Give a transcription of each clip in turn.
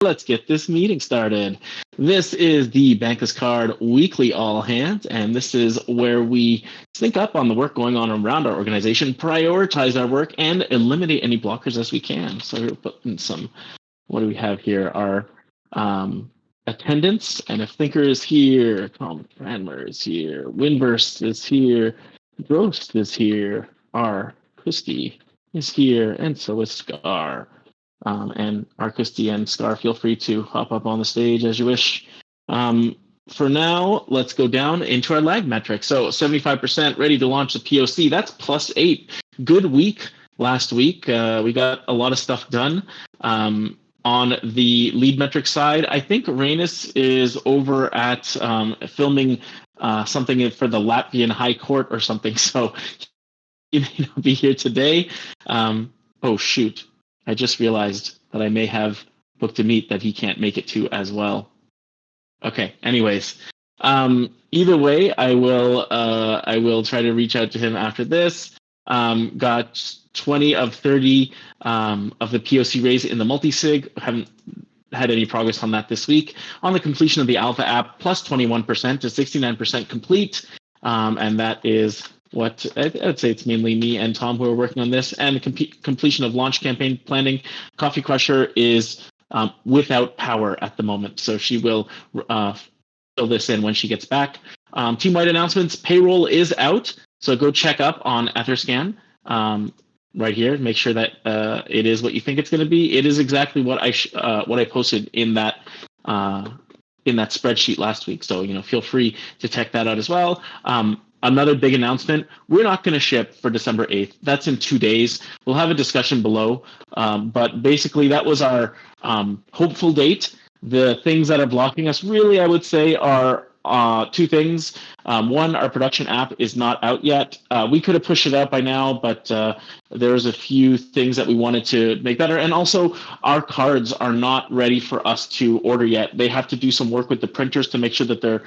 Let's get this meeting started. This is the Bankless Card Weekly All Hands, and this is where we sync up on the work going on around our organization, prioritize our work, and eliminate any blockers as we can. So we're putting some, what do we have here? Our attendance, and if Thinker is here, Tom Cranmer is here, Windburst is here, Ghost is here, our Christie is here, and so is Scar. And Arkisti and Scar, feel free to hop up on the stage as you wish. For now, let's go down into our lag metric. So 75% ready to launch the POC. That's +8. Good week last week. We got a lot of stuff done. On the lead metric side, I think Rainis is over at filming something for the Latvian High Court or something. So he may not be here today. Oh, shoot. I just realized that I may have booked a meet that he can't make it to as well. Okay. Anyways, either way, I will try to reach out to him after this. Got 20 of 30 of the POC raise in the multi-sig. Haven't had any progress on that this week. On the completion of the alpha app, plus 21% to 69% complete, and that is what I'd say it's mainly me and Tom who are working on this, and the completion of launch campaign planning. Coffee Crusher is without power at the moment, so she will fill this in when she gets back. Team-wide announcements, payroll is out, so go check up on Etherscan right here. Make sure that it is what you think it's going to be. It is exactly what I posted in that spreadsheet last week, so feel free to check that out as well. Another big announcement, we're not going to ship for December 8th. That's in 2 days. We'll have a discussion below. But basically, that was our hopeful date. The things that are blocking us really, I would say, are two things. One, our production app is not out yet. We could have pushed it out by now, but there's a few things that we wanted to make better. And also, our cards are not ready for us to order yet. They have to do some work with the printers to make sure that they're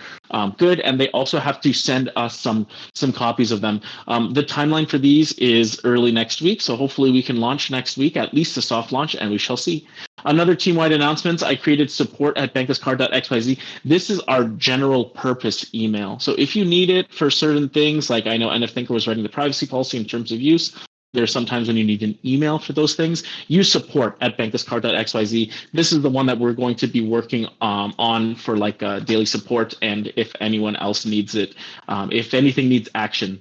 good, and they also have to send us some copies of them. The timeline for these is early next week, so hopefully we can launch next week, at least a soft launch, and we shall see. Another team-wide announcements, I created support@banklesscard.xyz. This is our general purpose email. So if you need it for certain things, like I know NF Thinker was writing the privacy policy in terms of use, there are some times when you need an email for those things. Use support@banklesscard.xyz. This is the one that we're going to be working on for daily support, and if anyone else needs it, if anything needs action,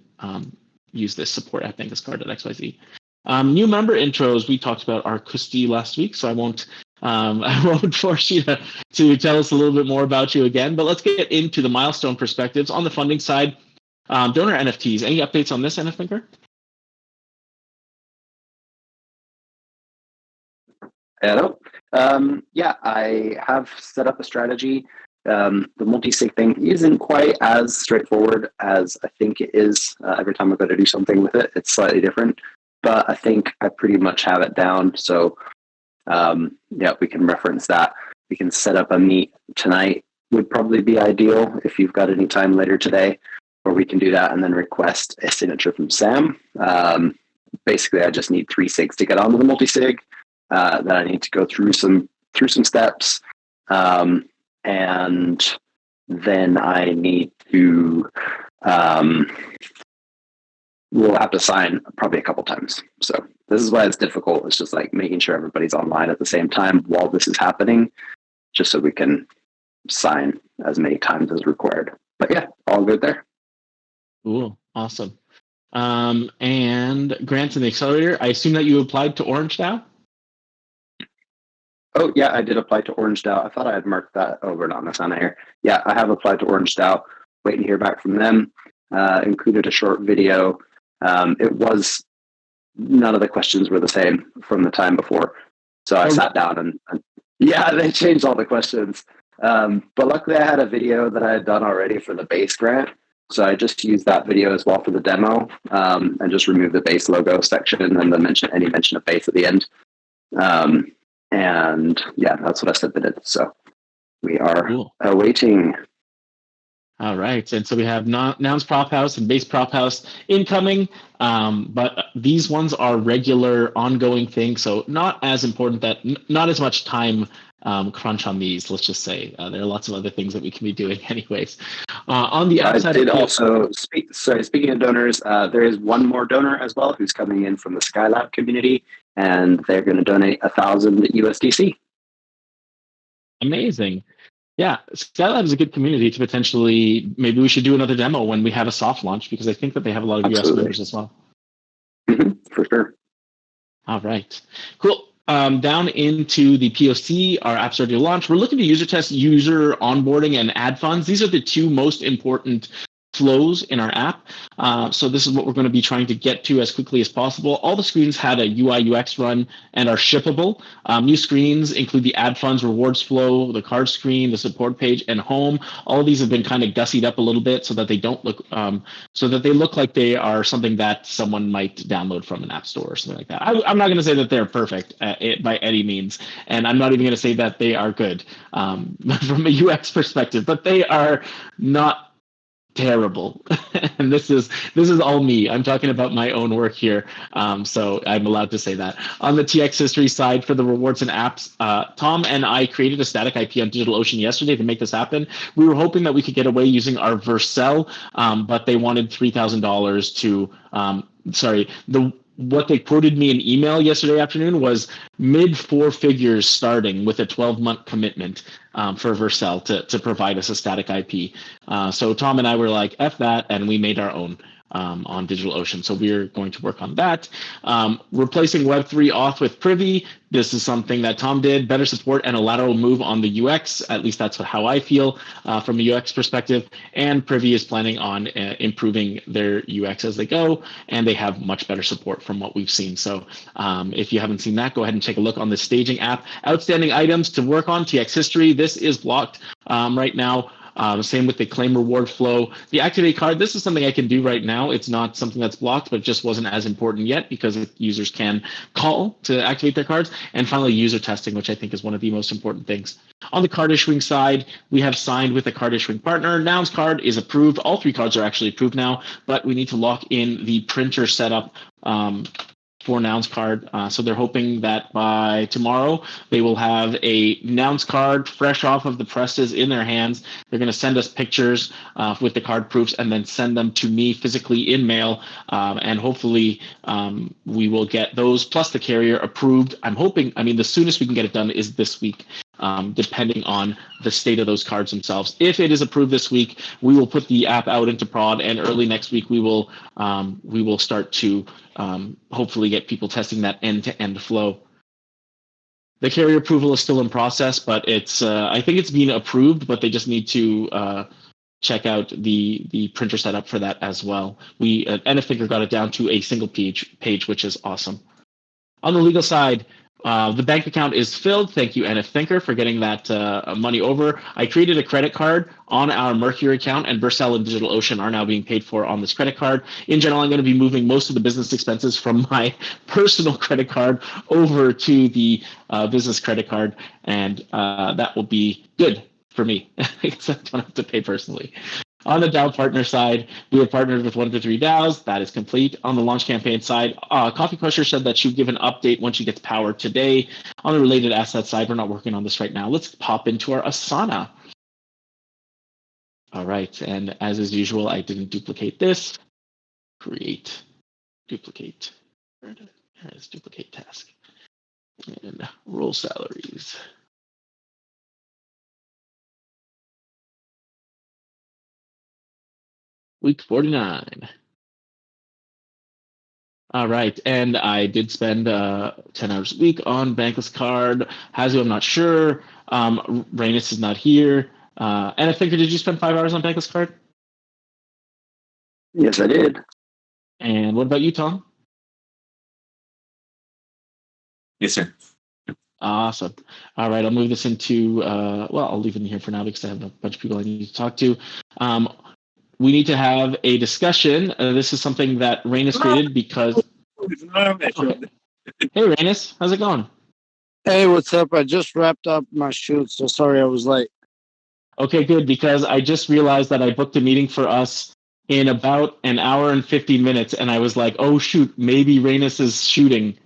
use this support@banklesscard.xyz. New member intros. We talked about our Kusti last week, so I won't force you to tell us a little bit more about you again. But let's get into the milestone perspectives on the funding side. Donor NFTs. Any updates on this, NF Thinker? Hello. Yeah, I have set up a strategy. The multi-sig thing isn't quite as straightforward as I think it is. Every time I've got to do something with it, it's slightly different. But I think I pretty much have it down. So, yeah, we can reference that. We can set up a meet tonight would probably be ideal if you've got any time later today, or we can do that and then request a signature from Sam. Basically, I just need 3 SIGs to get onto the multi-sig. Then I need to go through some steps, and then I need to we'll have to sign probably a couple times. So this is why it's difficult. It's just making sure everybody's online at the same time while this is happening, just so we can sign as many times as required. But yeah, all good there. Cool, awesome. And grants in the accelerator. I assume that you applied to Orange now. Oh, yeah, I did apply to Orange DAO. I thought I had marked that over on the sign here. Yeah, I have applied to Orange DAO. Waiting to hear back from them. Included a short video. It was, none of the questions were the same from the time before. So I sat down and yeah, they changed all the questions. But luckily I had a video that I had done already for the base grant. So I just used that video as well for the demo, and just removed the base logo section and then any mention of base at the end. And yeah, that's what I submitted. So we are awaiting. All right. And so we have Nouns Prop House and Base Prop House incoming, but these ones are regular ongoing things. So not as important, that not as much time crunch on these. Let's just say there are lots of other things that we can be doing, anyways. On the I outside, did also speak. Sorry, speaking of donors, there is one more donor as well who's coming in from the Skylab community, and they're going to donate 1,000 USDC. Amazing. Yeah, Skylab is a good community to potentially. Maybe we should do another demo when we have a soft launch, because I think that they have a lot of US members as well. For sure. All right, cool. Down into the POC, our app's ready to launch. We're looking to user test user onboarding and ad funds. These are the two most important flows in our app. So this is what we're going to be trying to get to as quickly as possible. All the screens had a UI UX run and are shippable. New screens include the ad funds, rewards flow, the card screen, the support page, and home. All of these have been kind of gussied up a little bit so that they don't look, so that they look like they are something that someone might download from an app store or something like that. I'm not going to say that they're perfect by any means, and I'm not even going to say that they are good from a UX perspective, but they are not terrible. And this is all me. I'm talking about my own work here, so I'm allowed to say that. On the TX history side, for the rewards and apps, Tom and I created a static IP on DigitalOcean yesterday to make this happen. We were hoping that we could get away using our Vercel, but they wanted $3,000 to what they quoted me in email yesterday afternoon was mid four figures starting with a 12-month commitment for Vercel to provide us a static IP. So Tom and I were like, F that, and we made our own on DigitalOcean. So we're going to work on that. Replacing Web3 auth with Privy. This is something that Tom did. Better support and a lateral move on the UX. At least that's how I feel from a UX perspective. And Privy is planning on improving their UX as they go, and they have much better support from what we've seen. So if you haven't seen that, go ahead and take a look on the staging app. Outstanding items to work on, TX history. This is blocked right now. Same with the claim reward flow. The activate card, this is something I can do right now. It's not something that's blocked, but it just wasn't as important yet because users can call to activate their cards. And finally, user testing, which I think is one of the most important things. On the card issuing side, we have signed with a card issuing partner. Nouns card is approved. All three cards are actually approved now, but we need to lock in the printer setup for Nouns card. So they're hoping that by tomorrow, they will have a Nouns card fresh off of the presses in their hands. They're going to send us pictures with the card proofs and then send them to me physically in mail. And hopefully we will get those plus the carrier approved. I'm hoping, the soonest we can get it done is this week. Depending on the state of those cards themselves. If it is approved this week, we will put the app out into prod, and early next week we will start to hopefully get people testing that end-to-end flow. The carrier approval is still in process, but it's I think it's being approved, but they just need to check out the printer setup for that as well. We NFThinker got it down to a single page, which is awesome. On the legal side, the bank account is filled. Thank you, NFThinker, for getting that money over. I created a credit card on our Mercury account, and Vercel and DigitalOcean are now being paid for on this credit card. In general, I'm going to be moving most of the business expenses from my personal credit card over to the business credit card, and that will be good for me because I don't have to pay personally. On the DAO partner side, we have partnered with 1 to 3 DAOs. That is complete. On the launch campaign side, Coffee Crusher said that she'll give an update once she gets power today. On the related asset side, we're not working on this right now. Let's pop into our Asana. All right, and as is usual, I didn't duplicate this. Create, duplicate. There's duplicate task. And roll salaries. Week 49. All right, and I did spend 10 hours a week on Bankless Card. Hazu, I'm not sure. Rainus is not here. And I think, did you spend 5 hours on Bankless Card? Yes, I did. And what about you, Tom? Yes, sir. Awesome. All right, I'll move this into, I'll leave it in here for now because I have a bunch of people I need to talk to. We need to have a discussion. This is something that Rainus created because... Okay. Hey, Rainus, how's it going? Hey, what's up? I just wrapped up my shoot, so sorry I was late. Okay, good, because I just realized that I booked a meeting for us in about an hour and 15 minutes, and I was like, oh, shoot, maybe Rainus is shooting.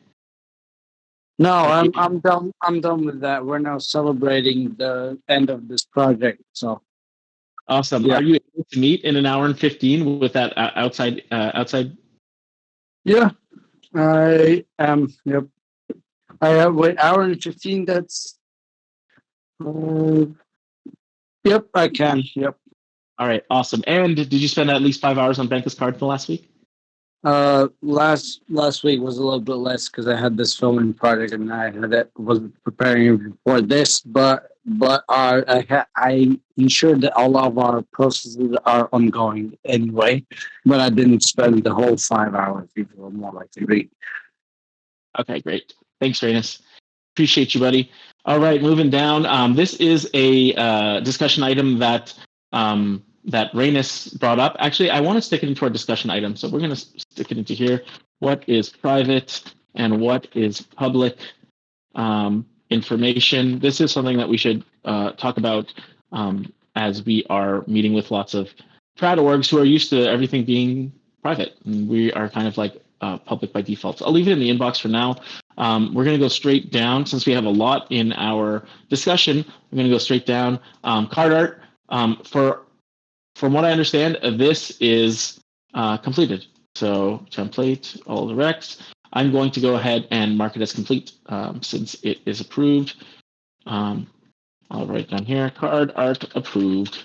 No, I'm done. I'm done with that. We're now celebrating the end of this project. So Awesome. yeah, Are you able to meet in an hour and 15 with that outside? yeah. I am. Yep. I have wait hour and 15. That's. Uh, yep. I can. Yep. All right, awesome. And did you spend at least 5 hours on Bankless Card the last week? Last week was a little bit less because I had this filming project and was preparing for this, but I ensured that all of our processes are ongoing anyway. But I didn't spend the whole 5 hours. People more like 3. Okay, great. Thanks, Rainus. Appreciate you, buddy. All right, moving down. This is a discussion item that that Rainus brought up. Actually, I want to stick it into our discussion item, so we're going to stick it into here. What is private and what is public information? This is something that we should talk about as we are meeting with lots of trad orgs who are used to everything being private, and we are kind of like public by default. So I'll leave it in the inbox for now. We're going to go straight down since we have a lot in our discussion. We're going to go straight down. Card art. From what I understand, this is completed. So template, all the recs. I'm going to go ahead and mark it as complete since it is approved. I'll write down here, card art approved.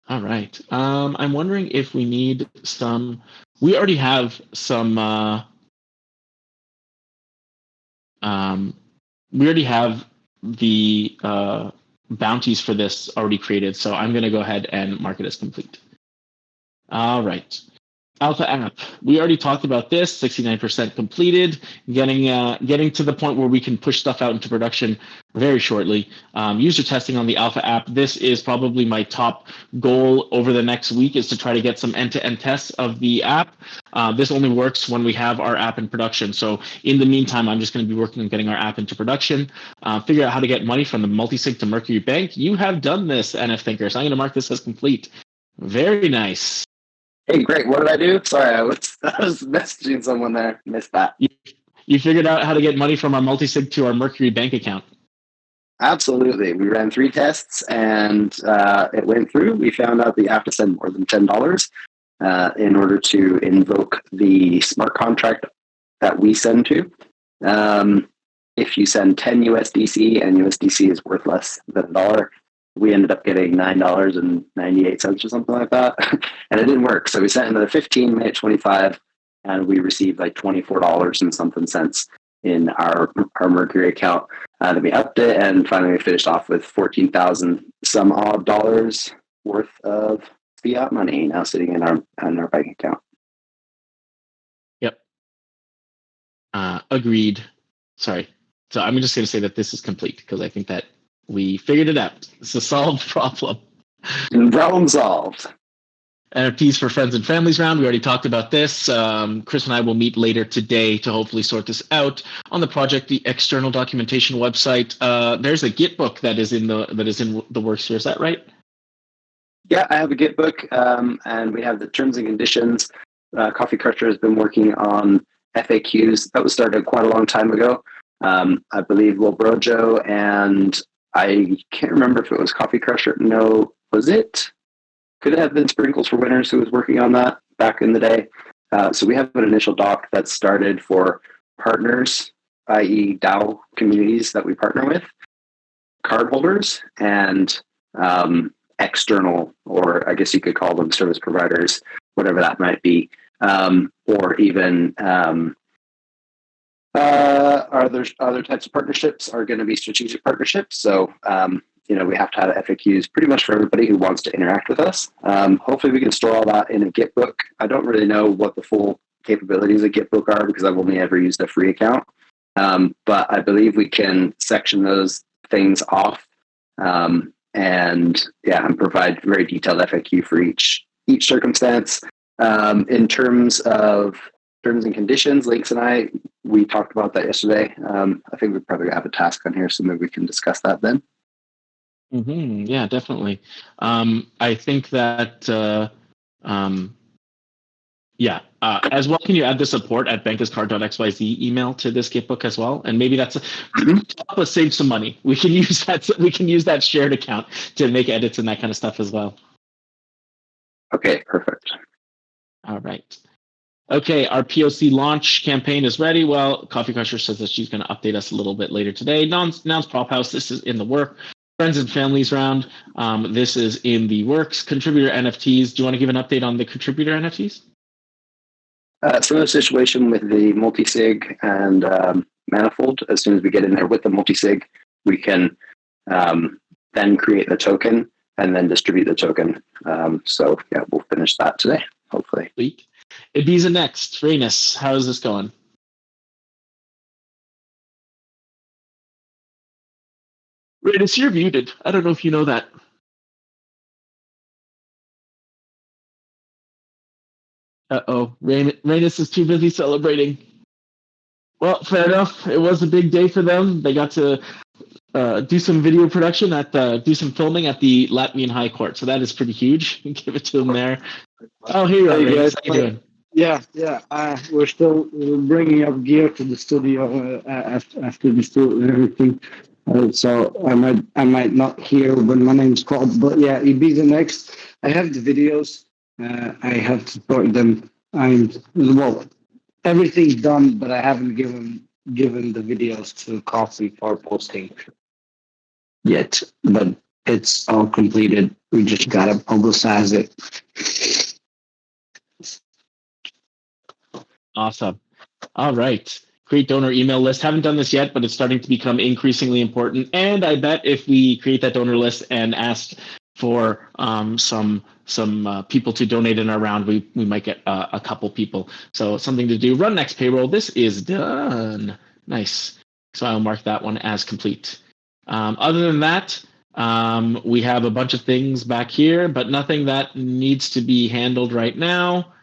All right. I'm wondering if we need some. We already have some. We already have the bounties for this already created, so I'm going to go ahead and mark it as complete. All right. Alpha app. We already talked about this. 69% completed. Getting to the point where we can push stuff out into production very shortly. User testing on the alpha app. This is probably my top goal over the next week, is to try to get some end-to-end tests of the app. This only works when we have our app in production. So in the meantime, I'm just going to be working on getting our app into production. Figure out how to get money from the multi-sig to Mercury Bank. You have done this, NF Thinker. So I'm going to mark this as complete. Very nice. Hey, great. What did I do? Sorry, I was messaging someone there. Missed that. You figured out how to get money from our multi-sig to our Mercury Bank account. Absolutely. We ran 3 tests and it went through. We found out that you have to send more than $10 in order to invoke the smart contract that we send to. If you send 10 USDC and USDC is worth less than $1, we ended up getting $9.98 or something like that. And it didn't work. So we sent another 15, made it 25, and we received like $24 and something cents in our Mercury account. Then we upped it, and finally we finished off with 14,000 some odd dollars worth of fiat money now sitting in our bank account. Yep. Agreed. Sorry. So I'm just going to say that this is complete because I think that we figured it out. It's a solved problem. Problem solved. NFTs for friends and families round. We already talked about this. Chris and I will meet later today to hopefully sort this out on the project, the external documentation website. There's a Git book that is in the works here. Is that right? Yeah, I have a Git book, and we have the terms and conditions. Coffee Crusher has been working on FAQs. That was started quite a long time ago. I believe Will Brojo and I can't remember if it was Coffee Crusher. No, was it? Could it have been Sprinkles for Winners who was working on that back in the day? So we have an initial doc that's started for partners, i.e. DAO communities that we partner with, cardholders, and external, or I guess you could call them service providers, whatever that might be, or even other types of partnerships are going to be strategic partnerships. So, we have to have FAQs pretty much for everybody who wants to interact with us. Hopefully we can store all that in a Git book. I don't really know what the full capabilities of Git book are because I've only ever used a free account. But I believe we can section those things off and provide very detailed FAQ for each circumstance. In terms of terms and conditions, Links and we talked about that yesterday. I think we probably have a task on here, so maybe we can discuss that then. Mm-hmm. Yeah, definitely. I think that Yeah. As well, can you add the support at banklesscard.xyz email to this Gitbook as well? And maybe that's Mhm. to help us save some money. We can use that. We can use that shared account to make edits and that kind of stuff as well. Okay, perfect. All right. Okay, our POC launch campaign is ready. Well, Coffee Crusher says that she's going to update us a little bit later today. Nouns Prop House, this is in the work. Friends and Families round, this is in the works. Contributor NFTs, do you want to give an update on the contributor NFTs? Similar situation with the multi-sig and manifold. As soon as we get in there with the multi-sig, we can then create the token and then distribute the token. So yeah, we'll finish that today, hopefully. Sweet. Ibiza next. Rainus, how is this going? Rainus, you're muted. I don't know if you know that. Uh-oh. Rainus is too busy celebrating. Well, fair enough. It was a big day for them. They got to do some video production do some filming at the Latvian High Court. So that is pretty huge. Give it to them there. Oh, here you are, Rainus. How you doing? Yeah. We're still bringing up gear to the studio after the studio and everything. So I might not hear when my name's called, but yeah, Ibiza next. I have the videos. I have to sort them. Everything's done, but I haven't given the videos to Coffee for posting yet. But it's all completed. We just gotta publicize it. Awesome. All right. Create donor email list. Haven't done this yet, but it's starting to become increasingly important. And I bet if we create that donor list and ask for some people to donate in our round, we might get a couple people. So something to do. Run next payroll. This is done. Nice. So I'll mark that one as complete. Other than that, we have a bunch of things back here, but nothing that needs to be handled right now.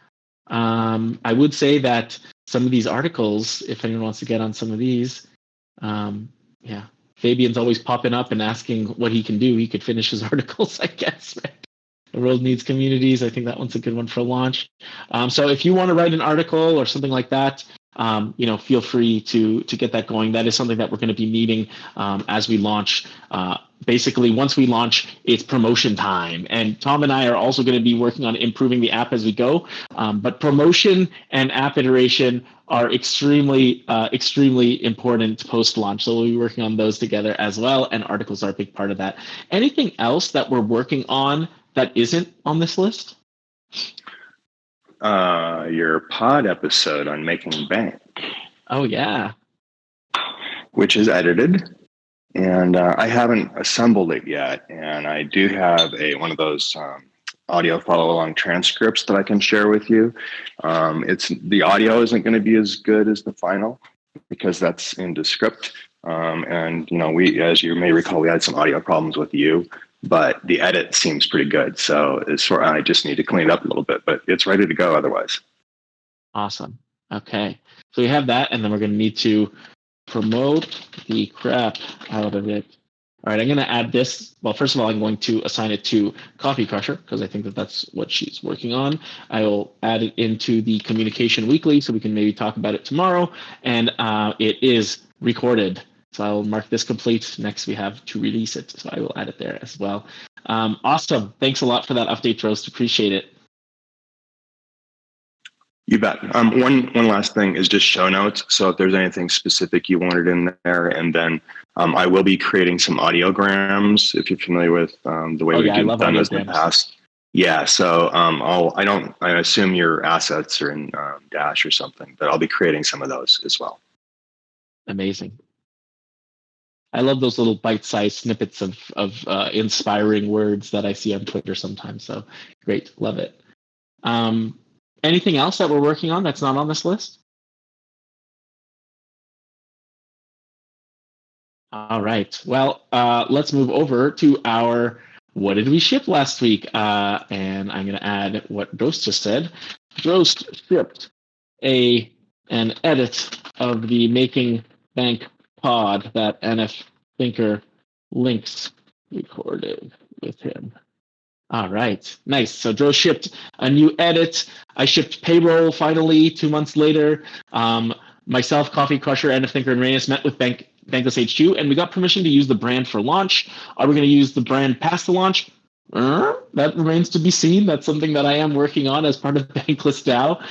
I would say that some of these articles, if anyone wants to get on some of these, yeah, Fabian's always popping up and asking what he can do. He could finish his articles, I guess. Right? The world needs communities. I think that one's a good one for launch. So if you want to write an article or something like that, feel free to get that going. That is something that we're going to be needing as we launch. Basically, once we launch, it's promotion time. And Tom and I are also going to be working on improving the app as we go. But promotion and app iteration are extremely important post-launch. So we'll be working on those together as well. And articles are a big part of that. Anything else that we're working on that isn't on this list? Your pod episode on making bank. Oh, yeah. Which is edited. And I haven't assembled it yet. And I do have one of those audio follow-along transcripts that I can share with you. The audio isn't going to be as good as the final because that's in Descript. And we, as you may recall, we had some audio problems with you, but the edit seems pretty good. So I just need to clean it up a little bit, but it's ready to go otherwise. Awesome. Okay. So we have that, and then we're going to need to promote the crap out of it. All right, I'm going to add this. Well, first of all, I'm going to assign it to Coffee Crusher because I think that's what she's working on. I will add it into the Communication Weekly so we can maybe talk about it tomorrow. And it is recorded. So I will mark this complete. Next, we have to release it. So I will add it there as well. Awesome. Thanks a lot for that update, Roast. Appreciate it. You bet. One last thing is just show notes. So if there's anything specific you wanted in there, and then I will be creating some audiograms if you're familiar with the way we've done this in the past. Yeah. So I assume your assets are in Dash or something, but I'll be creating some of those as well. Amazing. I love those little bite-sized snippets of inspiring words that I see on Twitter sometimes. So great. Love it. Anything else that we're working on that's not on this list? All right. Well, let's move over to our what did we ship last week? And I'm going to add what Drost just said. Drost shipped an edit of the Making Bank pod that NF Thinker links recorded with him. All right, nice. So Dro shipped a new edit. I shipped payroll finally 2 months later. Myself, Coffee Crusher, and Thinker and Reyes met with Bankless HQ, and we got permission to use the brand for launch. Are we going to use the brand past the launch? That remains to be seen. That's something that I am working on as part of Bankless DAO,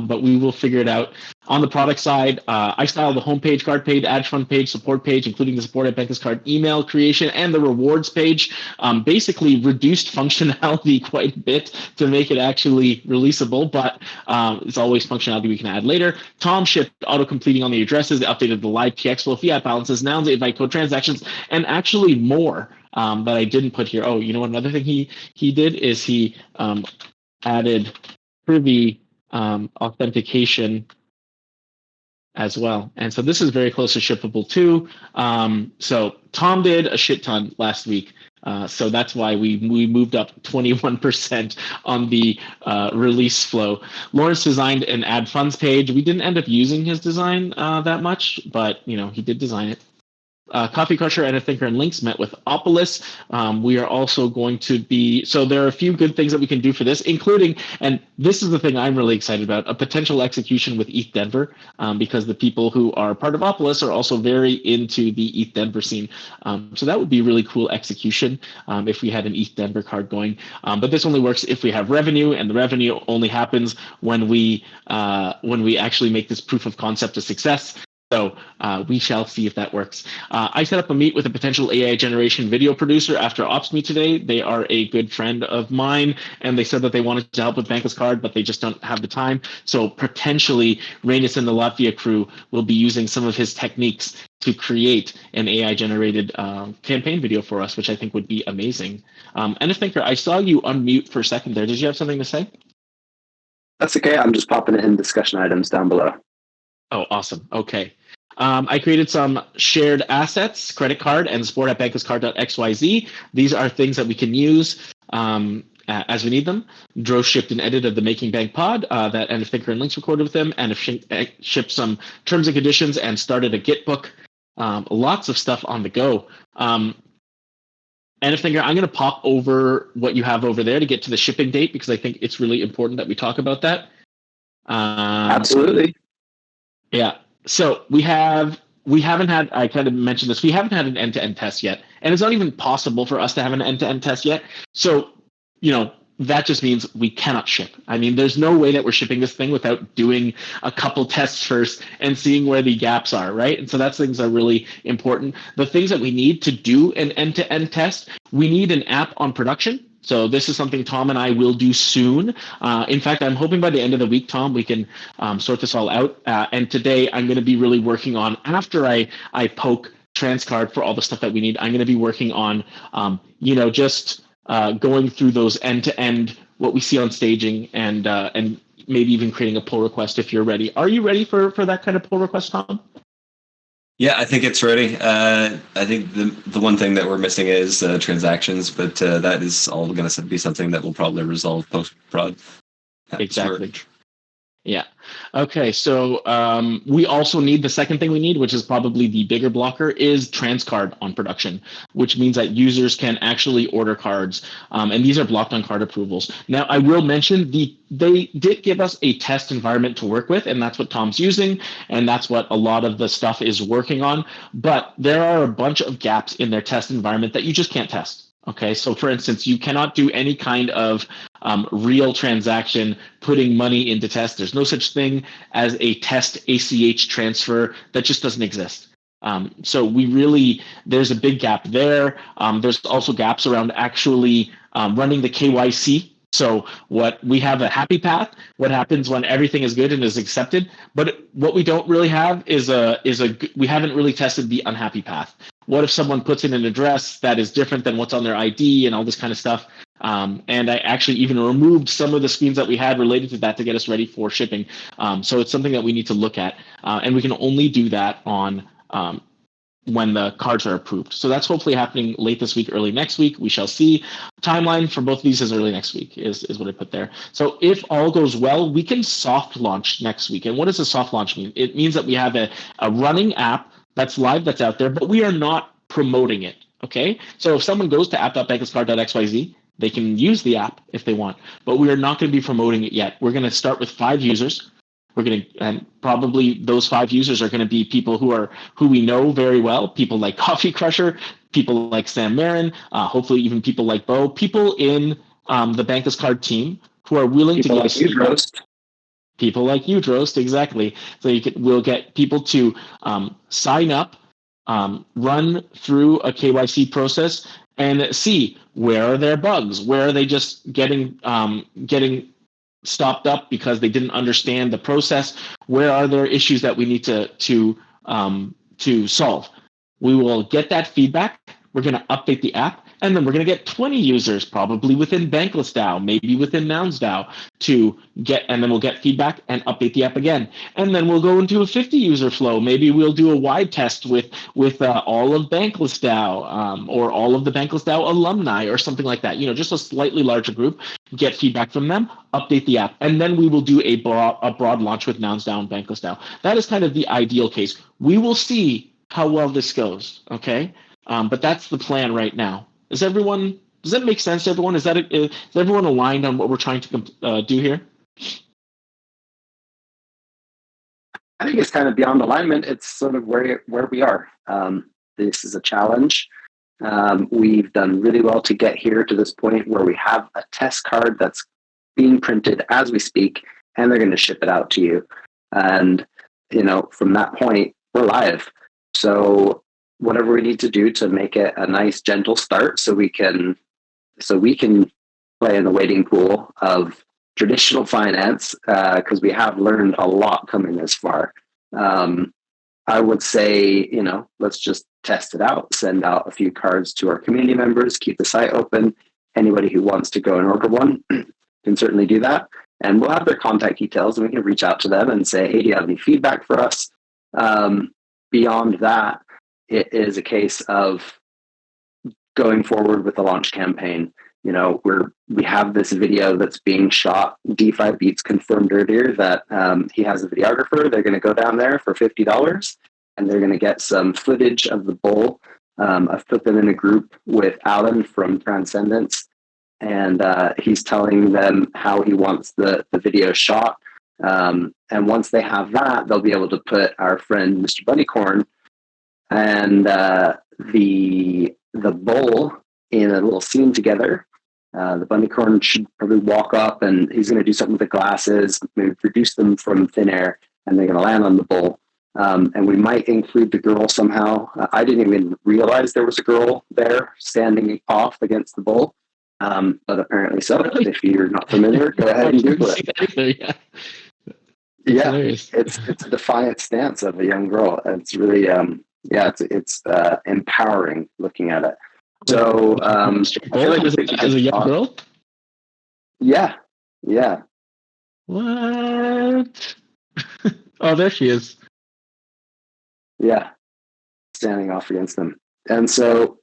but we will figure it out. On the product side, I style the homepage, card page, ad fund page, support page, including the support at Bankless Card email creation and the rewards page. Basically reduced functionality quite a bit to make it actually releasable, but it's always functionality we can add later. Tom shipped auto-completing on the addresses, updated the live PX flow, fiat balances, nouns, invite code transactions, and actually more. That I didn't put here. Oh, you know what? Another thing he did is he added privy authentication as well. And so this is very close to shippable too. So Tom did a shit ton last week. So that's why we moved up 21% on the release flow. Lawrence designed an ad funds page. We didn't end up using his design that much, but he did design it. Coffee Crusher and Thinker and Links met with Opolis. We are also going to be, so there are a few good things that we can do for this, including, and this is the thing I'm really excited about, a potential execution with ETH Denver, because the people who are part of Opolis are also very into the ETH Denver scene. So that would be a really cool execution if we had an ETH Denver card going. But this only works if we have revenue, and the revenue only happens when we actually make this proof of concept a success. So we shall see if that works. I set up a meet with a potential AI generation video producer after Ops Meet today. They are a good friend of mine, and they said that they wanted to help with Bankless Card, but they just don't have the time. So potentially, Reynes and the Latvia crew will be using some of his techniques to create an AI-generated campaign video for us, which I think would be amazing. And Thinker, I saw you unmute for a second there. Did you have something to say? That's okay. I'm just popping it in discussion items down below. Oh, awesome. Okay. I created some shared assets, credit card, and support at banklesscard.xyz. These are things that we can use as we need them. Dro shipped an edit of the Making Bank pod that and Thinker and Links recorded with them, and shipped some terms and conditions and started a Git book. Lots of stuff on the go. And Thinker, I'm going to pop over what you have over there to get to the shipping date, because I think it's really important that we talk about that. Absolutely. Yeah. So we haven't had, I kind of mentioned this, we haven't had an end-to-end test yet. And it's not even possible for us to have an end-to-end test yet. So, that just means we cannot ship. I mean, there's no way that we're shipping this thing without doing a couple tests first and seeing where the gaps are, right? And so that's things that are really important. The things that we need to do an end-to-end test, we need an app on production. So this is something Tom and I will do soon. In fact, I'm hoping by the end of the week, Tom, we can sort this all out. And today I'm going to be really working on, after I poke Transcard for all the stuff that we need, I'm going to be working on, just going through those end-to-end, what we see on staging, and maybe even creating a pull request if you're ready. Are you ready for that kind of pull request, Tom? Yeah, I think it's ready. I think the one thing that we're missing is transactions, but that is all going to be something that will probably resolve post-prod. Exactly. Yeah. Okay. So we also need, the second thing we need, which is probably the bigger blocker, is Transcard on production, which means that users can actually order cards. And these are blocked on card approvals. Now, I will mention they did give us a test environment to work with, and that's what Tom's using. And that's what a lot of the stuff is working on. But there are a bunch of gaps in their test environment that you just can't test. Okay, so for instance, you cannot do any kind of real transaction putting money into test. There's no such thing as a test ACH transfer. That just doesn't exist. So there's a big gap there. There's also gaps around actually running the KYC. So we have a happy path. What happens when everything is good and is accepted? But what we don't really have we haven't really tested the unhappy path. What if someone puts in an address that is different than what's on their ID and all this kind of stuff? And I actually even removed some of the screens that we had related to that to get us ready for shipping. So it's something that we need to look at. And we can only do that on when the cards are approved. So that's hopefully happening late this week, early next week. We shall see. Timeline for both of these is early next week is what I put there. So if all goes well, we can soft launch next week. And what does a soft launch mean? It means that we have a running app that's live, that's out there, but we are not promoting it. Okay. So if someone goes to app.banklesscard.xyz They can use the app if they want, but we are not going to be promoting it yet. We're going to start with 5 users. And probably those 5 users are going to be people who we know very well, people like Coffee Crusher, people like Sam Marin, hopefully even people like Bo, people in the Bankless Card team who are willing People to like you, Drost. People like you, Drost, exactly. So we'll get people to sign up, run through a KYC process, and see where are their bugs, where are they just getting stopped up because they didn't understand the process, where are there issues that we need to solve. We will get that feedback. We're going to update the app. And then we're going to get 20 users, probably within Bankless DAO, maybe within Nouns DAO, and then we'll get feedback and update the app again. And then we'll go into a 50 user flow. Maybe we'll do a wide test with all of Bankless DAO or all of the Bankless DAO alumni or something like that. Just a slightly larger group, get feedback from them, update the app. And then we will do a broad launch with Nouns DAO and Bankless DAO. That is kind of the ideal case. We will see how well this goes, okay? But that's the plan right now. Does that make sense to everyone? Is everyone aligned on what we're trying to do here? I think it's kind of beyond alignment. It's sort of where we are. This is a challenge. We've done really well to get here to this point where we have a test card that's being printed as we speak, and they're going to ship it out to you. And, from that point, we're live. So whatever we need to do to make it a nice, gentle start so we can play in the waiting pool of traditional finance, because we have learned a lot coming this far. I would say, let's just test it out, send out a few cards to our community members, keep the site open. Anybody who wants to go and order one can certainly do that. And we'll have their contact details and we can reach out to them and say, hey, do you have any feedback for us? Beyond that, it is a case of going forward with the launch campaign. We have this video that's being shot. DeFi Beats confirmed earlier that he has a videographer. They're going to go down there for $50 and they're going to get some footage of the bull. I've put them in a group with Alan from Transcendence, and he's telling them how he wants the video shot. And once they have that, they'll be able to put our friend Mr. Bunnycorn and the bull in a little scene together. The Bunnycorn should probably walk up and he's going to do something with the glasses, maybe produce them from thin air, and they're going to land on the bull. And we might include the girl somehow. I didn't even realize there was a girl there standing off against the bull, but apparently so. If you're not familiar, go ahead and Google it. Yeah, it's a defiant stance of a young girl. It's really it's empowering looking at it. So I feel like as a young girl. Yeah. What? Oh, there she is. Yeah, standing off against them, and so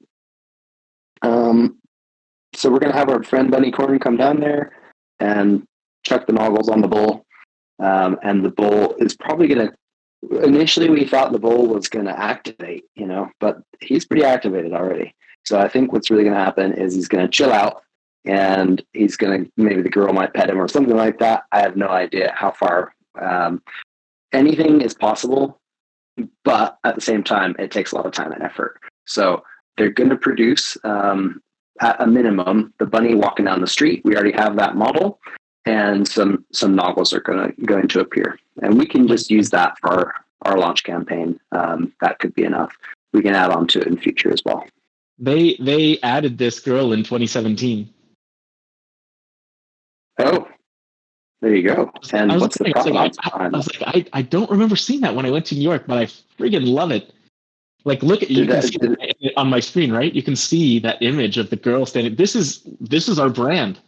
we're gonna have our friend Bunnycorn come down there and chuck the noggles on the bull. And the bull is probably going to, initially we thought the bull was going to activate, but he's pretty activated already. So I think what's really going to happen is he's going to chill out and he's going to, maybe the girl might pet him or something like that. I have no idea how far. Anything is possible, but at the same time, it takes a lot of time and effort. So they're going to produce, at a minimum, the bunny walking down the street. We already have that model. And some noggles are going to appear, and we can just use that for our launch campaign. That could be enough. We can add on to it in future as well. They added this girl in 2017. Oh, there you go. And what's the provenance behind that? I don't remember seeing that when I went to New York, but I friggin' love it. Like, look at you can see it on my screen, right? You can see that image of the girl standing. This is our brand.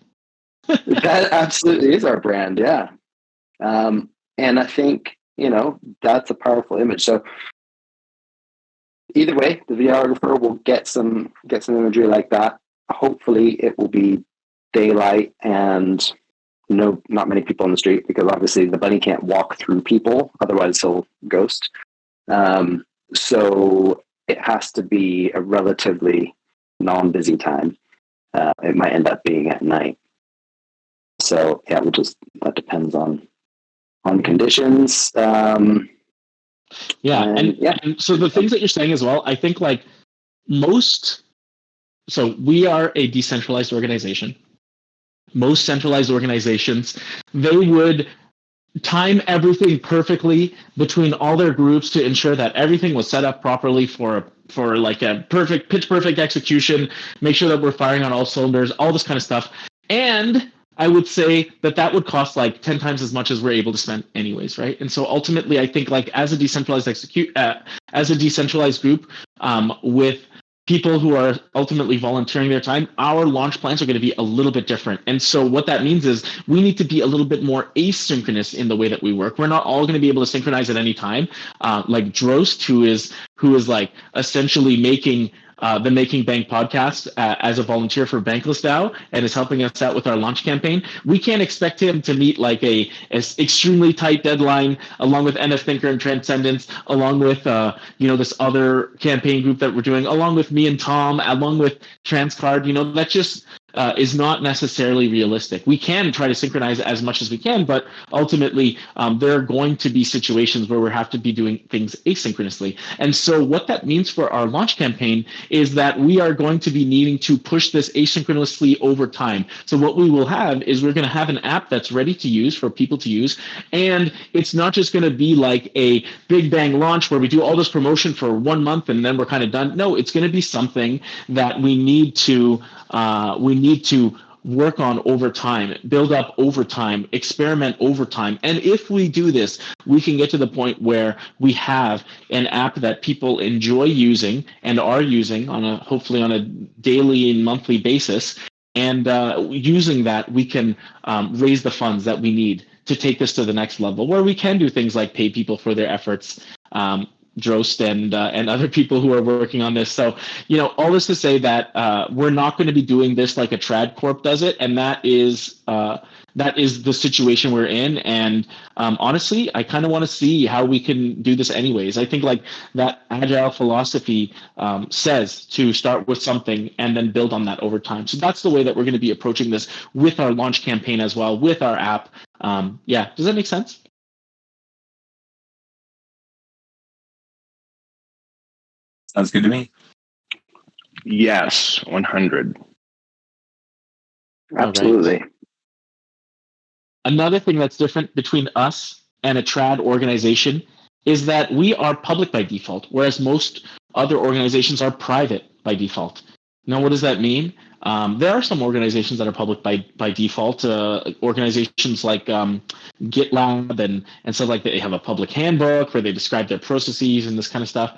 That absolutely is our brand, yeah. And I think, that's a powerful image. So either way, the videographer will get some imagery like that. Hopefully it will be daylight and not many people on the street, because obviously the bunny can't walk through people, otherwise he'll ghost. So it has to be a relatively non-busy time. it might end up being at night. So yeah, that depends on conditions. And so the things that you're saying as well, I think like so we are a decentralized organization. Most centralized organizations, they would time everything perfectly between all their groups to ensure that everything was set up properly for like a pitch perfect execution, make sure that we're firing on all cylinders, all this kind of stuff. And I would say that would cost like 10 times as much as we're able to spend anyways, right? And so ultimately, I think like as a decentralized group with people who are ultimately volunteering their time, our launch plans are going to be a little bit different. And so what that means is we need to be a little bit more asynchronous in the way that we work. We're not all going to be able to synchronize at any time. Like Drost, who is like essentially making the Making Bank podcast as a volunteer for Bankless DAO and is helping us out with our launch campaign. We can't expect him to meet like a extremely tight deadline along with NF Thinker and Transcendence, along with this other campaign group that we're doing, along with me and Tom, along with Transcard. That just is not necessarily realistic. We can try to synchronize as much as we can, but ultimately there are going to be situations where we have to be doing things asynchronously. And so what that means for our launch campaign is that we are going to be needing to push this asynchronously over time. So what we will have is we're going to have an app that's ready to use for people to use. And it's not just going to be like a big bang launch where we do all this promotion for 1 month and then we're kind of done. No, it's going to be something that we need to work on over time, build up over time, experiment over time. And if we do this, we can get to the point where we have an app that people enjoy using and are using hopefully on a daily and monthly basis. And using that, we can raise the funds that we need to take this to the next level, where we can do things like pay people for their efforts, Drost and other people who are working on this. So, all this to say that we're not going to be doing this like a trad corp does it, and that is the situation we're in. And honestly, I kind of want to see how we can do this anyways. I think like that agile philosophy says to start with something and then build on that over time. So that's the way that we're going to be approaching this with our launch campaign as well, with our app. Does that make sense? Sounds good to me. Yes, 100. Absolutely. Okay. Another thing that's different between us and a trad organization is that we are public by default, whereas most other organizations are private by default. Now, what does that mean? There are some organizations that are public by default. Organizations like GitLab and stuff like that. They have a public handbook where they describe their processes and this kind of stuff.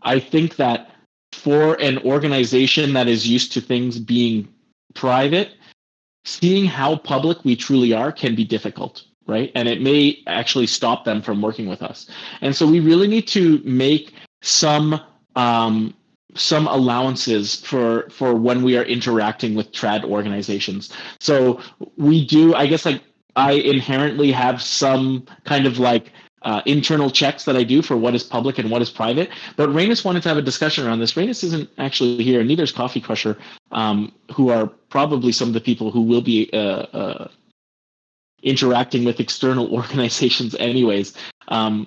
I think that for an organization that is used to things being private, seeing how public we truly are can be difficult, right? And it may actually stop them from working with us. And so we really need to make some allowances for when we are interacting with trad organizations. So we do, I guess, like I inherently have some kind of like internal checks that I do for what is public and what is private. But Rainus wanted to have a discussion around this. Rainus isn't actually here, and neither is Coffee Crusher, who are probably some of the people who will be interacting with external organizations anyways.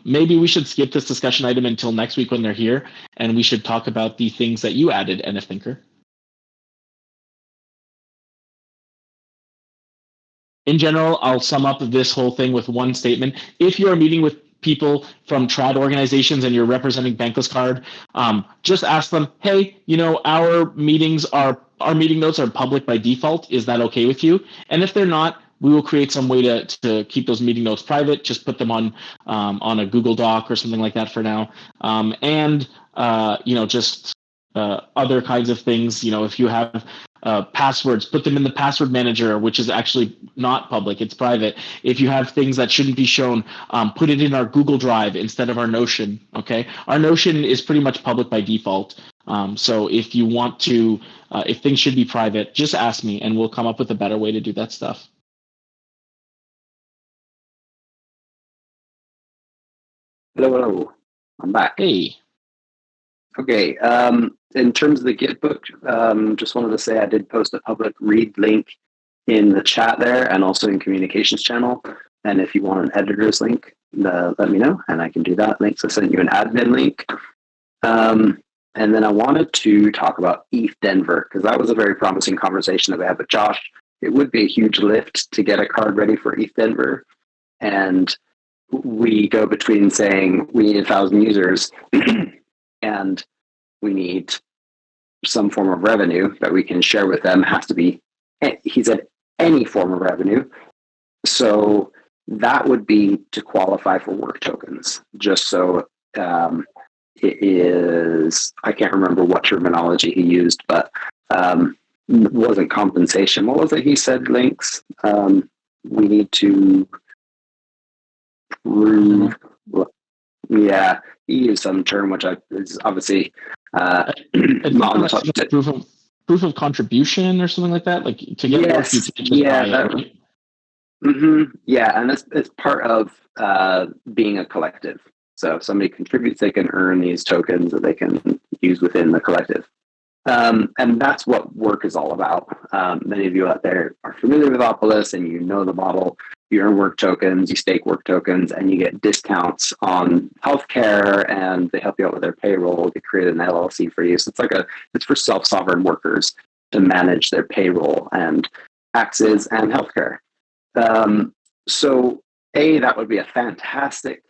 Maybe we should skip this discussion item until next week when they're here, and we should talk about the things that you added, NF Thinker. In general, I'll sum up this whole thing with one statement. If you're meeting with people from trad organizations and you're representing Bankless Card, just ask them, hey, our meeting notes are public by default. Is that okay with you? And if they're not, we will create some way to keep those meeting notes private. Just put them on a Google Doc or something like that for now. Just other kinds of things. If you have passwords, put them in the password manager, which is actually not public, it's private. If you have things that shouldn't be shown, put it in our Google Drive instead of our Notion. Okay, our Notion is pretty much public by default. So if you want to, if things should be private, just ask me and we'll come up with a better way to do that stuff. Hello. I'm back. Hey. Okay. In terms of the Git book, just wanted to say I did post a public read link in the chat there and also in communications channel. And if you want an editor's link, let me know and I can do that. Links. I sent you an admin link. And then I wanted to talk about ETH Denver because that was a very promising conversation that we had with Josh. It would be a huge lift to get a card ready for ETH Denver. And we go between saying we need 1,000 users and we need some form of revenue that we can share with them. Has to be, he said, any form of revenue. So that would be to qualify for work tokens, just so it is, I can't remember what terminology he used, but wasn't compensation. What was it he said, Links? We need to prove, yeah, he used some term which is obviously not on the top. Proof of contribution or something like that? Like to get work, you can just buy it, right? Yeah, and it's part of being a collective. So if somebody contributes, they can earn these tokens that they can use within the collective. And that's what work is all about. Many of you out there are familiar with Opolis and you know the model. You earn work tokens, you stake work tokens, and you get discounts on healthcare, and they help you out with their payroll. They create an LLC for you. So it's for self-sovereign workers to manage their payroll and taxes and healthcare. So that would be a fantastic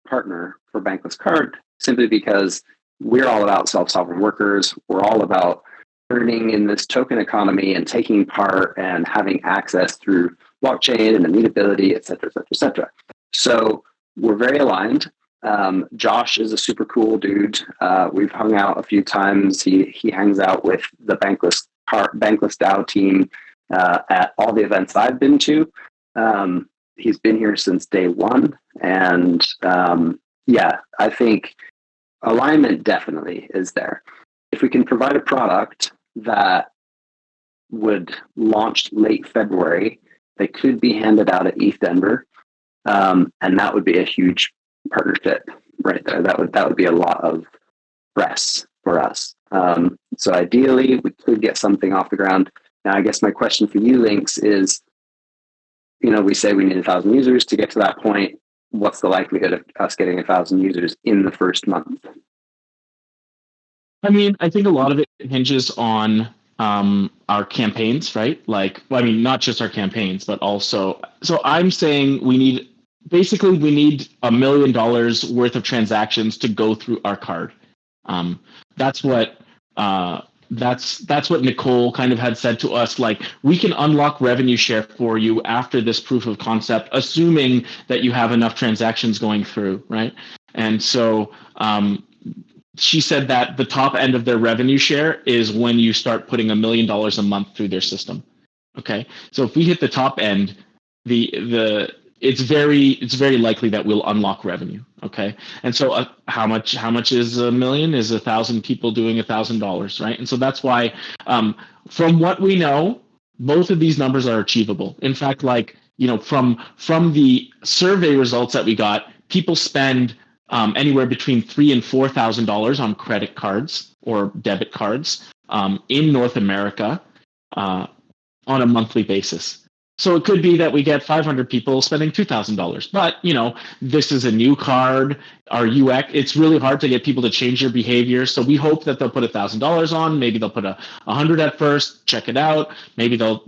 partner for Bankless Card, simply because we're all about self-sovereign workers. We're all about earning in this token economy and taking part and having access through blockchain and immutability, et cetera, et cetera, et cetera. So we're very aligned. Josh is a super cool dude. We've hung out a few times. He hangs out with the Bankless DAO team at all the events I've been to. He's been here since day one. And I think alignment definitely is there. If we can provide a product that would launch late February, they could be handed out at ETH Denver, and that would be a huge partnership right there. That would be a lot of press for us. So ideally, we could get something off the ground. Now, I guess my question for you, Links, is, we say we need 1,000 users to get to that point. What's the likelihood of us getting 1,000 users in the first month? I mean, I think a lot of it hinges on our campaigns, right? Not just our campaigns, but also, so I'm saying we need $1 million worth of transactions to go through our card. That's what Nicole kind of had said to us, like, we can unlock revenue share for you after this proof of concept, assuming that you have enough transactions going through, right? And so she said that the top end of their revenue share is when you start putting $1 million a month through their system. Okay, so if we hit the top end, it's very likely that we'll unlock revenue. Okay, and so how much is $1 million? Is 1,000 people doing $1,000, right? And so that's why, from what we know, both of these numbers are achievable. In fact, from the survey results that we got, people spend anywhere between $3,000 and $4,000 on credit cards or debit cards in North America on a monthly basis. So it could be that we get 500 people spending $2,000. But, this is a new card. Our UX, it's really hard to get people to change their behavior. So we hope that they'll put $1,000 on. Maybe they'll put $100 at first, check it out. Maybe they'll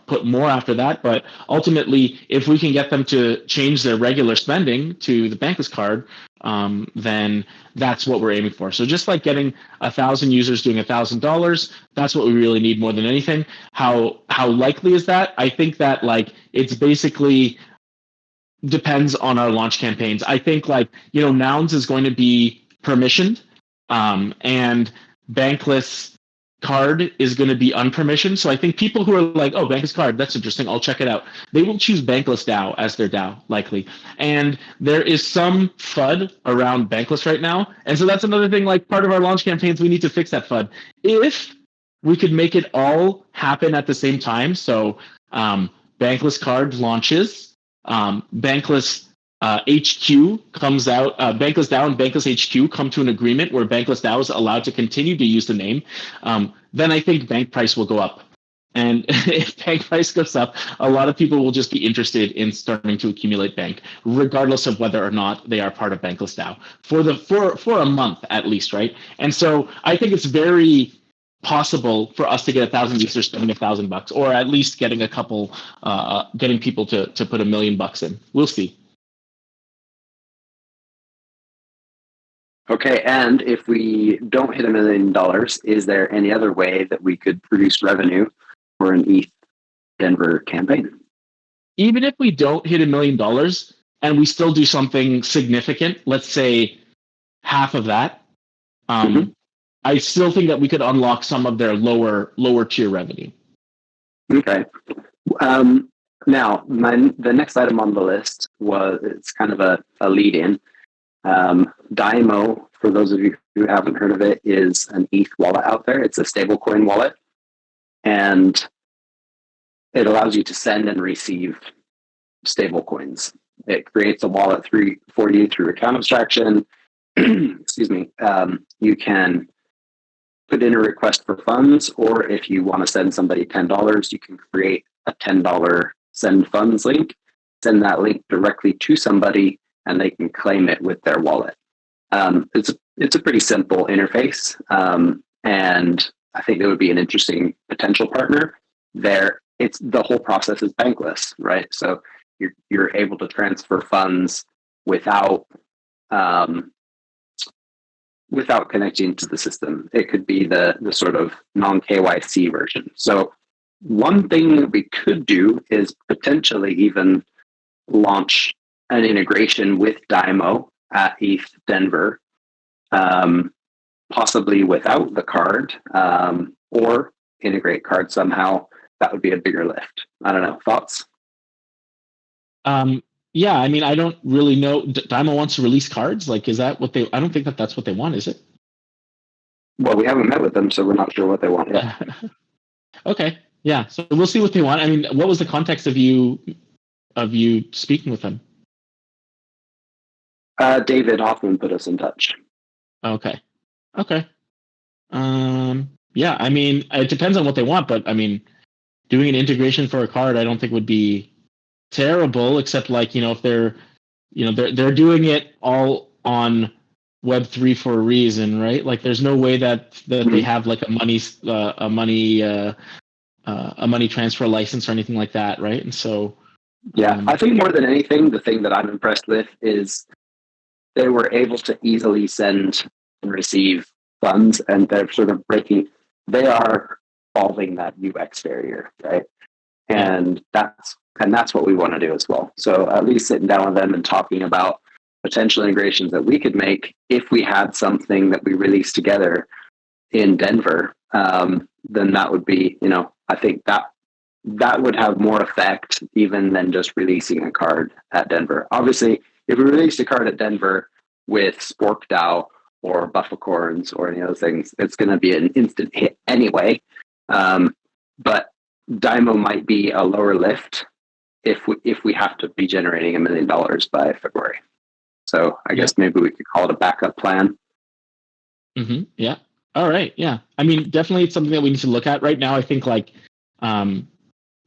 put more after that. But ultimately, if we can get them to change their regular spending to the Bankless Card, then that's what we're aiming for. So just like getting 1,000 users doing $1,000, that's what we really need more than anything. How likely is that? I think that it's basically depends on our launch campaigns. I think Nouns is going to be permissioned, and Bankless Card is going to be unpermissioned. So I think people who are like, oh, Bankless Card, that's interesting, I'll check it out, they will choose Bankless DAO as their DAO, likely. And there is some FUD around Bankless right now. And so that's another thing, part of our launch campaigns, we need to fix that FUD. If we could make it all happen at the same time, so Bankless Card launches, Bankless HQ comes out, Bankless DAO and Bankless HQ come to an agreement where Bankless DAO is allowed to continue to use the name, then I think bank price will go up. And if bank price goes up, a lot of people will just be interested in starting to accumulate bank, regardless of whether or not they are part of Bankless DAO for a month at least, right? And so I think it's very possible for us to get 1,000 users spending $1,000, or at least getting a couple, getting people to put $1 million in. We'll see. Okay, and if we don't hit $1 million, is there any other way that we could produce revenue for an ETH Denver campaign? Even if we don't hit $1 million and we still do something significant, let's say half of that, I still think that we could unlock some of their lower tier revenue. Okay. Now, the next item on the list it's kind of a lead in. Dymo, for those of you who haven't heard of it, is an ETH wallet out there. It's a stablecoin wallet, and it allows you to send and receive stablecoins. It creates a wallet for you through account abstraction. Excuse me. You can put in a request for funds, or if you want to send somebody $10, you can create a $10 send funds link, send that link directly to somebody, and they can claim it with their wallet. It's a pretty simple interface, and I think it would be an interesting potential partner there. The whole process is bankless, right? So you're able to transfer funds without connecting to the system. It could be the sort of non-KYC version. So one thing that we could do is potentially even launch an integration with Dymo at ETH Denver, possibly without the card, or integrate card somehow. That would be a bigger lift. I don't know. Thoughts? Yeah, I mean, I don't really know. Dymo wants to release cards. Like, is that what I don't think that's what they want, is it? Well, we haven't met with them, so we're not sure what they want yet. Okay. Yeah. So we'll see what they want. I mean, what was the context of you speaking with them? David Hoffman put us in touch. Okay. Yeah, I mean, it depends on what they want, but I mean, doing an integration for a card, I don't think would be terrible, except like, if they're doing it all on Web3 for a reason, right? Like, there's no way that they have like a money transfer license or anything like that, right? And so, yeah, I think more than anything, the thing that I'm impressed with is they were able to easily send and receive funds, and they're sort of they are solving that UX barrier, right? And that's what we want to do as well. So at least sitting down with them and talking about potential integrations that we could make if we had something that we released together in Denver, then that would be, I think that would have more effect even than just releasing a card at Denver. Obviously, if we released a card at Denver with Spork DAO or Buffacorns or any other things, it's going to be an instant hit anyway. But Dymo might be a lower lift if we have to be generating $1 million by February. So I guess maybe we could call it a backup plan. Mm-hmm. Yeah. All right. Yeah. I mean, definitely it's something that we need to look at right now. I think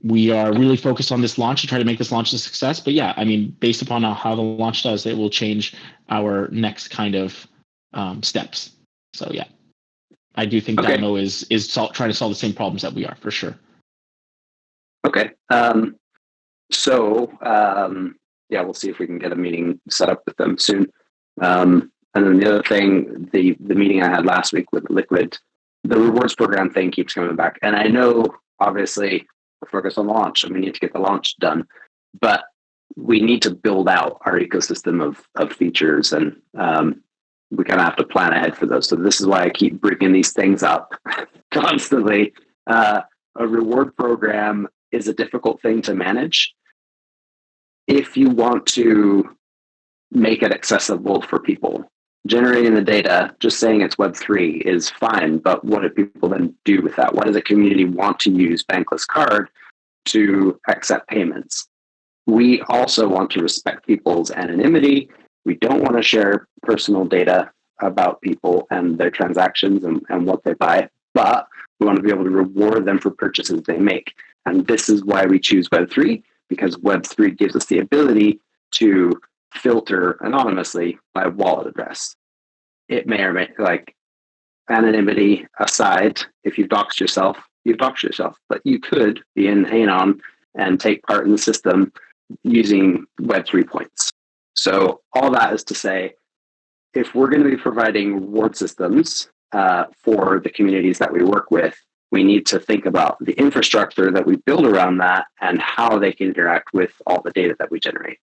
we are really focused on this launch to try to make this launch a success. But yeah, I mean, based upon how the launch does, it will change our next kind of steps. So yeah, I do think Dymo is trying to solve the same problems that we are, for sure. Okay. We'll see if we can get a meeting set up with them soon. And then the other thing, the meeting I had last week with Liquid, the rewards program thing keeps coming back. And I know, obviously, we're focused on launch and we need to get the launch done, but we need to build out our ecosystem of features, and we kind of have to plan ahead for those. So this is why I keep bringing these things up constantly. A reward program is a difficult thing to manage. If you want to make it accessible for people, generating the data, just saying it's Web3 is fine, but what do people then do with that? Why does a community want to use Bankless Card to accept payments? we also want to respect people's anonymity. We don't want to share personal data about people and their transactions and what they buy, but we want to be able to reward them for purchases they make. And this is why we choose Web3, because Web3 gives us the ability to filter anonymously by wallet address. It may or may, like, anonymity aside, if you've doxed yourself, you've doxed yourself, but you could be in Anon and take part in the system using Web3 points. So all that is to say, if we're going to be providing reward systems for the communities that we work with, we need to think about the infrastructure that we build around that and how they can interact with all the data that we generate.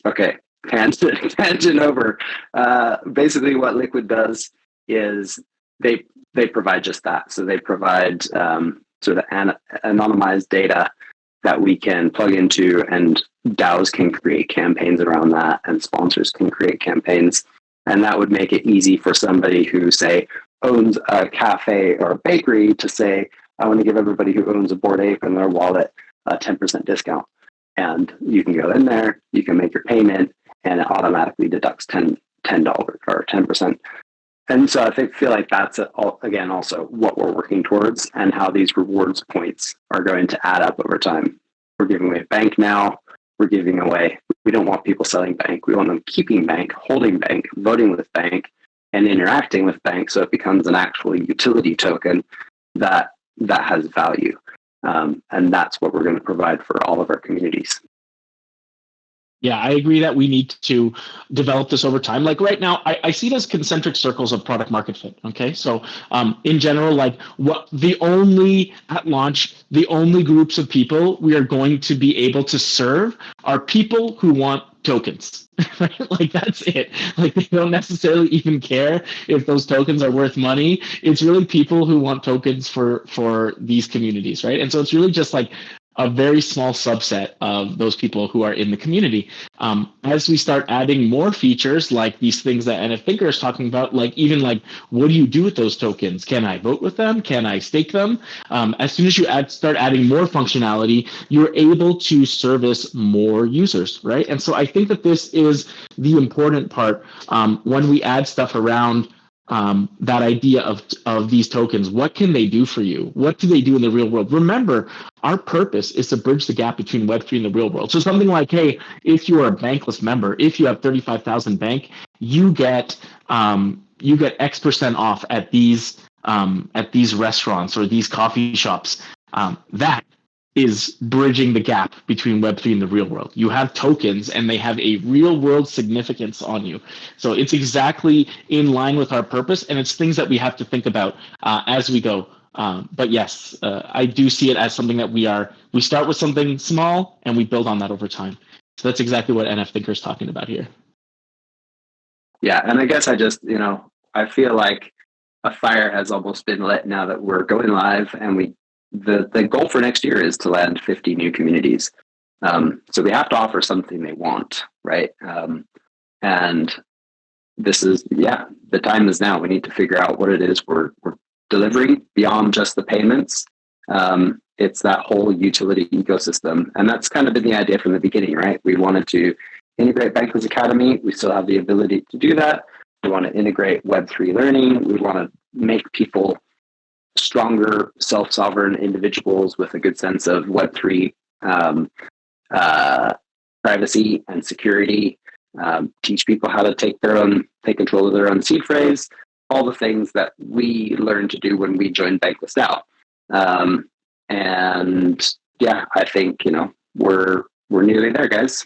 Okay, tangent over. Basically, what Liquid does is they provide just that. So they provide sort of anonymized data that we can plug into, and DAOs can create campaigns around that, and sponsors can create campaigns. And that would make it easy for somebody who, say, owns a cafe or a bakery to say, I want to give everybody who owns a Bored Ape in their wallet a 10% discount. And you can go in there, you can make your payment, and it automatically deducts $10 or 10%. And so I feel like that's, again, also what we're working towards, and how these rewards points are going to add up over time. We're giving away bank now. We're giving away, we don't want people selling bank. We want them keeping bank, holding bank, voting with bank, and interacting with bank, so it becomes an actual utility token that has value. And that's what we're going to provide for all of our communities. Yeah, I agree that we need to develop this over time. Like right now, I see it as concentric circles of product market fit. Okay, so in general, like at launch, the only groups of people we are going to be able to serve are people who want tokens. Right? Like that's it. Like they don't necessarily even care if those tokens are worth money. It's really people who want tokens for these communities, right? And so it's really just like a very small subset of those people who are in the community. As we start adding more features like these things that NF Thinker is talking about, like even like, what do you do with those tokens? Can I vote with them? Can I stake them? As soon as you start adding more functionality, you're able to service more users, right? And so I think that this is the important part when we add stuff around that idea of these tokens. What can they do for you? What do they do in the real world? Remember, our purpose is to bridge the gap between Web3 and the real world. So something like, hey, if you are a Bankless member, if you have 35,000 bank, you get X% off at these restaurants or these coffee shops. That is bridging the gap between Web3 and the real world. You have tokens and they have a real world significance on you. So it's exactly in line with our purpose, and it's things that we have to think about as we go. But yes, I do see it as something that we start with something small and we build on that over time. So that's exactly what NF Thinker is talking about here. Yeah, and I guess I just, I feel like a fire has almost been lit now that we're going live, and the goal for next year is to land 50 new communities. So we have to offer something they want, right? And this is, the time is now. We need to figure out what it is we're delivering beyond just the payments. It's that whole utility ecosystem. And that's kind of been the idea from the beginning, right? We wanted to integrate Bankless Academy. We still have the ability to do that. We want to integrate Web3 learning. We want to make people stronger, self-sovereign individuals with a good sense of Web3 privacy and security. Teach people how to take control of their own seed phrase. All the things that we learned to do when we joined Bankless now. And yeah, I think we're nearly there, guys.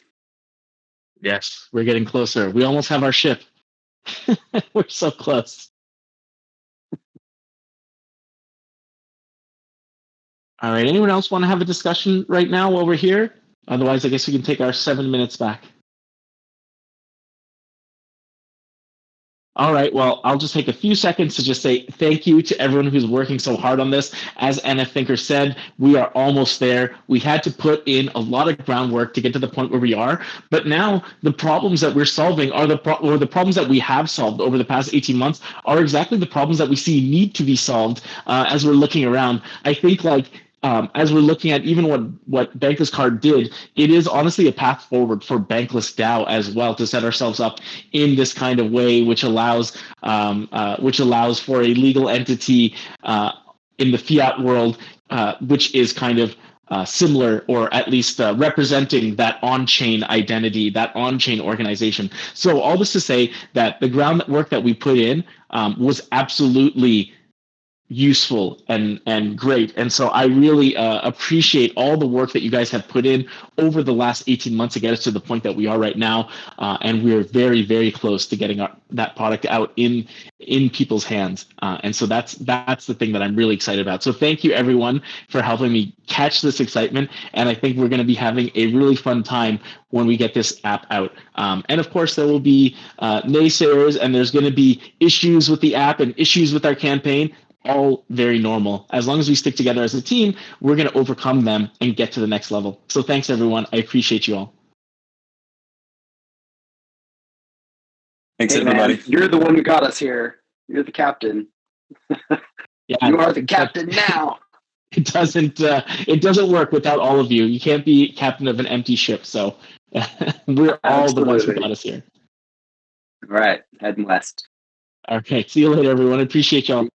Yes, we're getting closer. We almost have our ship. We're so close. All right. Anyone else want to have a discussion right now while we're here? Otherwise, I guess we can take our 7 minutes back. All right, well, I'll just take a few seconds to just say thank you to everyone who's working so hard on this. As NF Thinker said, we are almost there. We had to put in a lot of groundwork to get to the point where we are, but now the problems that we're solving are the problems that we have solved over the past 18 months are exactly the problems that we see need to be solved as we're looking around. I think like as we're looking at even what Bankless Card did, it is honestly a path forward for Bankless DAO as well, to set ourselves up in this kind of way, which allows for a legal entity in the fiat world, which is kind of similar, or at least representing that on-chain identity, that on-chain organization. So all this to say that the groundwork that we put in was absolutely useful and great. And so I really appreciate all the work that you guys have put in over the last 18 months to get us to the point that we are right now. And we're very, very close to getting that product out in people's hands. And so that's the thing that I'm really excited about. So thank you everyone for helping me catch this excitement. And I think we're going to be having a really fun time when we get this app out. And of course, there will be naysayers, and there's going to be issues with the app and issues with our campaign. All very normal. As long as we stick together as a team, we're going to overcome them and get to the next level. So thanks, everyone. I appreciate you all. Thanks, Hey, everybody. man, you're the one who got us here. You're the captain. Yeah, you are the captain now. It doesn't work without all of you. You can't be captain of an empty ship. So we're all the ones who got us here. All right, heading west. Okay, see you later, everyone. Appreciate y'all.